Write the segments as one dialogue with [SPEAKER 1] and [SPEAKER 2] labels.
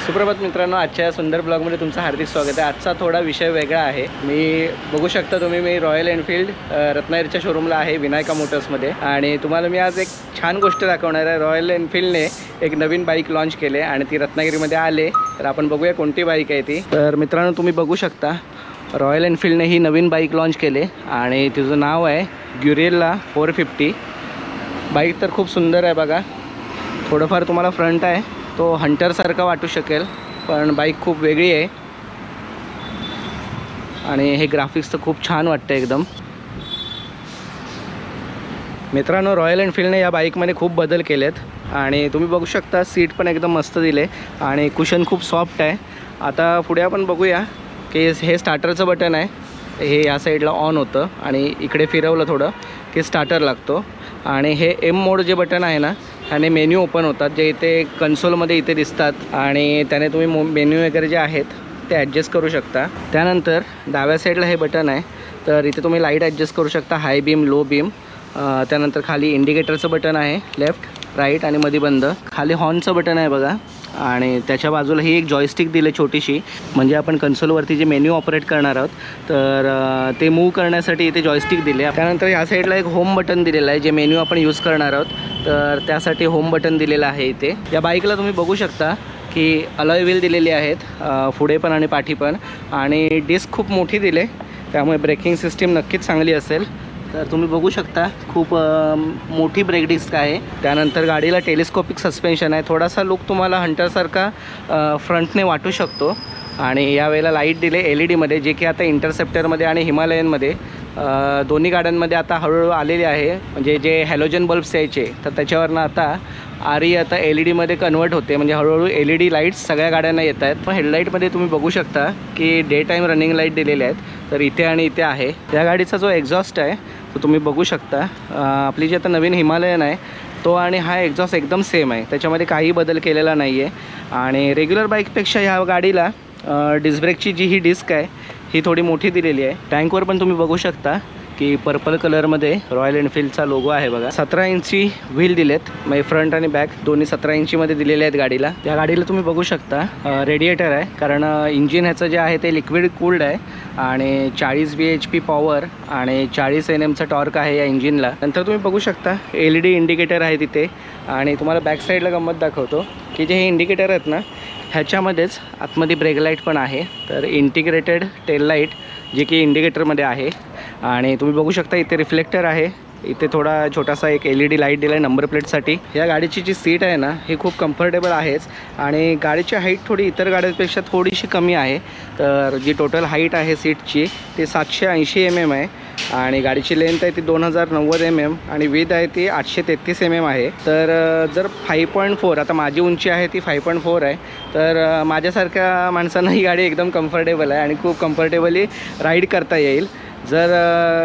[SPEAKER 1] सुप्रभात मित्रांनो, आजच्या सुंदर ब्लॉगमध्ये तुमचं हार्दिक स्वागत आहे। आजचा थोडा विषय वेगळा आहे। मी बघू शकता तुम्ही, मी रॉयल एनफील्ड रत्नागिरीच्या शोरूमला आहे विनायका मोटर्समध्ये, आणि तुम्हाला मी आज एक छान गोष्ट दाखवणार आहे। रॉयल एनफील्डने एक नवीन बाईक लॉन्च केले आणि ती रत्नागिरीमध्ये आले, तर आपण बघूया कोणती बाईक आहे ती। तर मित्रांनो, तुम्ही बघू शकता रॉयल एनफील्डने ही नवीन बाईक लॉन्च केले आणि तिचं नाव आहे ग्युरेला 450। बाईक तर खूप सुंदर आहे बघा। थोडंफार तुम्हाला फ्रंट आहे तो हंटरसारखा वाटू शकेल, पण बाईक खूप वेगळी आहे आणि हे ग्राफिक्स तर खूप छान वाटतं एकदम। मित्रांनो, रॉयल एनफील्डने या बाईकमध्ये खूप बदल केलेत आणि तुम्ही बघू शकता सीट पण एकदम मस्त दिले आणि कुशन खूप सॉफ्ट आहे। आता पुढे आपण बघूया की हे स्टार्टरचं बटन आहे, हे या साईडला ऑन होतं आणि इकडे फिरवलं थोडं की स्टार्टर लागतो। आणि हे एम मोड जे बटन आहे ना, ह्याने मेन्यू ओपन होतात, जे इथे कन्सोलमध्ये इथे दिसतात आणि त्याने तुम्ही मेन्यू वगैरे जे आहेत ते ॲडजस्ट करू शकता। त्यानंतर डाव्या साईडला हे बटन आहे, तर इथे तुम्ही लाईट ॲडजस्ट करू शकता, हाय बीम, लो बीम। त्यानंतर खाली इंडिकेटरचं बटन आहे, लेफ्ट राईट आणि मध्ये बंद। खाली हॉर्नचं बटन आहे बघा, आणि त्याच्या बाजूला ही एक जॉयस्टिक दिली छोटीशी, म्हणजे आपण कन्सोलवरती जे मेन्यू ऑपरेट करणार आहोत तर ते मूव्ह करण्यासाठी इथे जॉयस्टिक दिले। त्यानंतर या साईडला एक होम बटन दिलेलं आहे, जे मेन्यू आपण यूज करणार आहोत तर त्यासाठी होम बटन दिलेलं आहे इथे। या बाईकला तुम्ही बघू शकता की अलॉय व्हील दिलेली आहेत, पुढे पण आणि पाठी पण, आणि डिस्क खूप मोठी दिले, त्यामुळे ब्रेकिंग सिस्टीम नक्कीच चांगली असेल। तर तुम्ही बघू शकता खूप मोठी ब्रेक डिस्क आहे। त्यानंतर गाडीला टेलिस्कोपिक सस्पेन्शन आहे, थोडासा लुक तुम्हाला हंटरसारखा फ्रंटने वाटू शकतो। आणि यावेळेला लाईट दिले LED-मध्ये, जे की आता इंटरसेप्टरमध्ये आणि हिमालयनमध्ये दोन्ही गाड्यांमध्ये आता हळूहळू आलेले आहे। म्हणजे जे हॅलोजन बल्ब्स यायचे तर त्याच्यावरनं आता आता LED-मध्ये कन्वर्ट होते, म्हणजे हळूहळू LED लाईट्स सगळ्या गाड्यांना येत आहेत। पण हेडलाईटमध्ये तुम्ही बघू शकता की डे टाईम रनिंग लाईट दिलेले आहेत, तर इथे आणि इथे आहे। त्या गाडीचा जो एक्झॉस्ट आहे तो तुम्ही बघू शकता, आपली जी आता नवीन हिमालयन आहे तो आणि हा एक्झॉस्ट एकदम सेम आहे, त्याच्यामध्ये काही बदल केलेला नाही आहे। आणि रेग्युलर बाईकपेक्षा ह्या गाडीला डिस्क ब्रेकची जी ही डिस्क आहे ही थोडी मोठी दिलेली आहे। टँकवर पण तुम्ही बघू शकता की पर्पल कलरमध्ये रॉयल एनफील्डचा लोगो आहे बघा। 17 इंची व्हील दिलेत, म्हणजे फ्रंट आणि बॅक दोन्ही 17 इंचीमध्ये दिलेले आहेत गाडीला। या गाडीला तुम्ही बघू शकता रेडिएटर आहे, कारण इंजिन ह्याचं जे आहे ते लिक्विड कूल्ड आहे आणि 40 bhp पॉवर आणि 40 Nm टॉर्क आहे या इंजिनला। नंतर तुम्ही बघू शकता LED इंडिकेटर आहे तिथे, आणि तुम्हाला बॅक साईडला गंमत दाखवतो की जे हे इंडिकेटर आहेत ना, ह्याच्यामध्येच आतमध्ये ब्रेक लाईट पण आहे, तर इंटिग्रेटेड टेल लाईट जे की इंडिकेटरमध्ये आहे। आणि तुम्ही बघू शकता इथे रिफ्लेक्टर आहे, इथे थोडा छोटासा एक LED लाईट दिला आहे नंबर प्लेटसाठी। या गाडीची जी सीट आहे ना ही खूप कम्फर्टेबल आहेच, आणि गाडीची हाईट थोडी इतर गाड्यांपेक्षा थोडीशी कमी आहे। तर जी टोटल हाईट आहे सीटची ती 780 mm आहे, आणि गाडीची लेंथ आहे ती 2090 mm, आणि विथ आहे ती 833 mm आहे। तर जर 5.4, आता माझी उंची आहे ती 5.4 आहे, तर माझ्यासारख्या माणसांना ही गाडी एकदम कम्फर्टेबल आहे आणि खूप कम्फर्टेबली राईड करता येईल। जर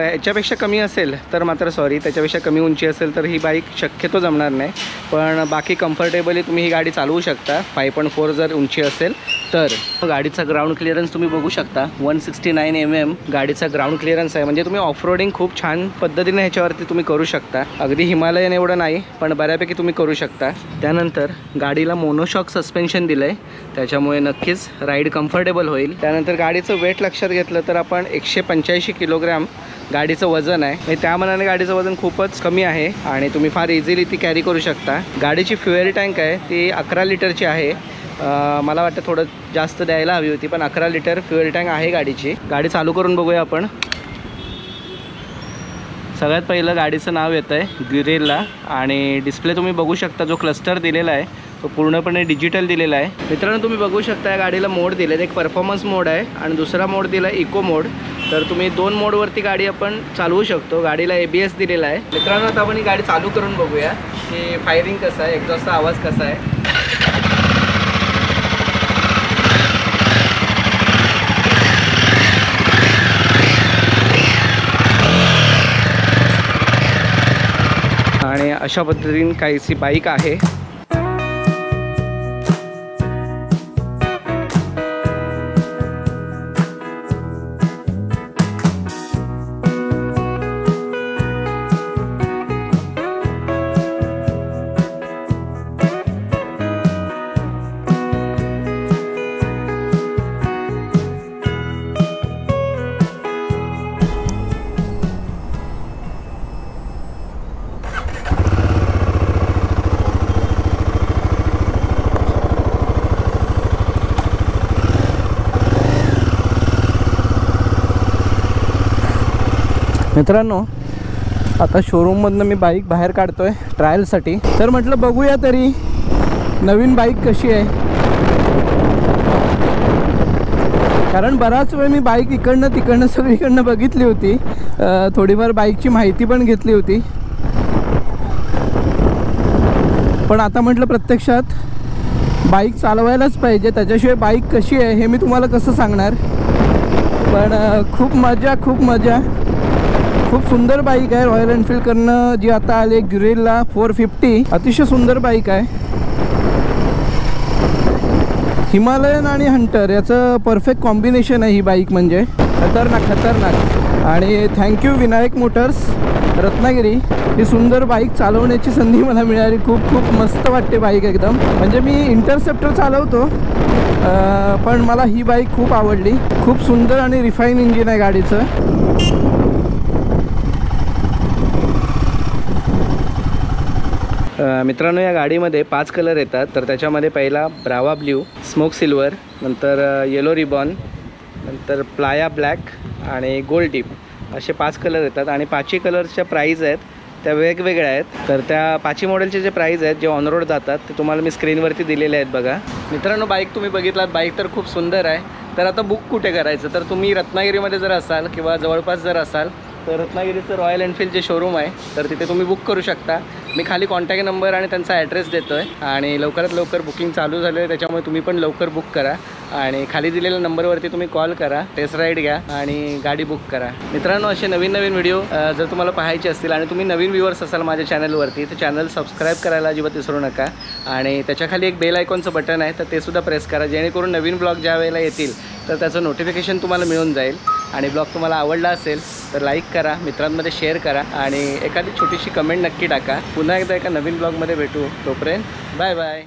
[SPEAKER 1] याच्यापेक्षा कमी असेल तर मात्र सॉरी, त्याच्यापेक्षा कमी उंची असेल तर ही बाईक शक्यतो जमणार नाही, पण बाकी कम्फर्टेबली तुम्ही ही गाडी चालवू शकता 5.4 जर उंची असेल तर। गाडीचा ग्राउंड क्लिअरन्स तुम्ही बघू शकता 169 mm गाडीचा ग्राउंड क्लिअरन्स आहे, म्हणजे तुम्ही ऑफरोडिंग खूप छान पद्धतीने ह्याच्यावरती तुम्ही करू शकता। अगदी हिमालयन एवढं नाही, पण बऱ्यापैकी तुम्ही करू शकता। त्यानंतर गाडीला मोनोशॉक सस्पेन्शन दिलं आहे, त्याच्यामुळे नक्कीच राईड कम्फर्टेबल होईल। त्यानंतर गाडीचं वेट लक्षात घेतलं तर आपण 185 किलोग्राम गाडीचं वजन आहे, म्हणजे त्या मनाने गाडीचं वजन खूपच कमी आहे आणि तुम्ही फार इझिली ती कॅरी करू शकता। गाडीची फ्युएल टँक आहे ती 11 लिटरची आहे, मला वाटतं थोडं जास्त द्यायला हवी होती, पण 11 लिटर फ्युएल टँक आहे गाडीची। गाडी चालू करून बघूया आपण। सगळ्यात पहिलं गाडीचं नाव येतं आहे ग्युरेला, आणि डिस्प्ले तुम्ही बघू शकता जो क्लस्टर दिलेला आहे तो पूर्णपणे डिजिटल दिलेला आहे। मित्रांनो, तुम्ही बघू शकता या गाडीला मोड दिले, एक परफॉर्मन्स मोड आहे आणि दुसरा मोड दिला इको मोड। तर तुम्ही 2 मोडवरती गाडी आपण चालवू शकतो। गाडीला ABS दिलेला आहे। मित्रांनो, आता आपण ही गाडी चालू करून बघूया की फायरिंग कसं आहे, एक्झॉस्टचा आवाज कसा आहे। आणि अशा पद्धतीने काहीशी बाईक आहे। मित्रांनो, आता शोरूममधनं मी बाईक बाहेर काढतोय ट्रायलसाठी. तर म्हटलं बघूया तरी नवीन बाईक कशी आहे, कारण बराच वेळ मी बाईक इकडनं तिकडनं सगळीकडनं बघितली होती, थोडीफार बाईकची माहिती पण घेतली होती. पण आता म्हटलं प्रत्यक्षात बाईक चालवायलाच पाहिजे, त्याच्याशिवाय बाईक कशी आहे हे मी तुम्हाला कसं सांगणार. पण खूप मजा खूप सुंदर बाईक आहे रॉयल एनफिल्डकडनं जी आता आली, ग्युरिल्ला 450. अतिशय सुंदर बाईक आहे. हिमालयन आणि हंटर याचं परफेक्ट कॉम्बिनेशन आहे ही बाईक, म्हणजे खतरनाक. आणि थँक्यू विनायक मोटर्स रत्नागिरी, ही सुंदर बाईक चालवण्याची संधी मला मिळाली. खूप मस्त वाटते बाईक एकदम. म्हणजे मी इंटरसेप्टर चालवतो, पण मला ही बाईक खूप आवडली. खूप सुंदर आणि रिफाईन इंजिन आहे गाडीचं. मित्रांनो, या गाडीमध्ये 5 कलर येतात. तर त्याच्यामध्ये पहिला ब्रावा ब्ल्यू, स्मोक सिल्वर, नंतर येलो रिबॉन, नंतर प्लाया ब्लॅक आणि गोल्ड डीप असे 5 कलर येतात. आणि 5ही कलरच्या प्राईज आहेत त्या वेगवेगळ्या आहेत. तर त्या 5ही मॉडेलचे जे प्राईज आहेत, जे ऑन रोड जातात, ते तुम्हाला मी स्क्रीनवरती दिलेले आहेत बघा. मित्रांनो, बाईक तुम्ही बघितलात, बाईक तर खूप सुंदर आहे. तर आता बुक कुठे करायचं, तर तुम्ही रत्नागिरीमध्ये जर असाल किंवा जवळपास जर असाल तर रत्नागिरीचं रॉयल एनफिल्ड जे शोरूम आहे, तर तिथे तुम्ही बुक करू शकता. मी खाली कॉन्टॅक्ट नंबर आणि त्यांचा ॲड्रेस देतो आहे. आणि लवकरात लवकर बुकिंग चालू झालं आहे, त्याच्यामुळे तुम्ही पण लवकर बुक करा. आणि खाली दिलेल्या नंबरवरती तुम्ही कॉल करा, टेस्ट राईड घ्या आणि गाडी बुक करा. मित्रांनो, असे नवीन व्हिडिओ जर तुम्हाला पाहायचे असतील आणि तुम्ही नवीन व्ह्यूअर्स असाल माझ्या चॅनलवरती, तर चॅनल सबस्क्राईब करायला अजिबात विसरू नका. आणि त्याच्याखाली एक बेल आयकॉनचं बटन आहे, तर ते सुद्धा प्रेस करा, जेणेकरून नवीन ब्लॉग ज्या वेळेला येतील तर त्याचं नोटिफिकेशन तुम्हाला मिळून जाईल. आणि ब्लॉग तुम्हाला आवडला असेल तर लाईक करा, मित्रांमध्ये शेअर करा आणि एखादी छोटीशी कमेंट नक्की टाका. पुन्हा एकदा एका नवीन ब्लॉगमध्ये भेटू. तोपर्यंत बाय बाय.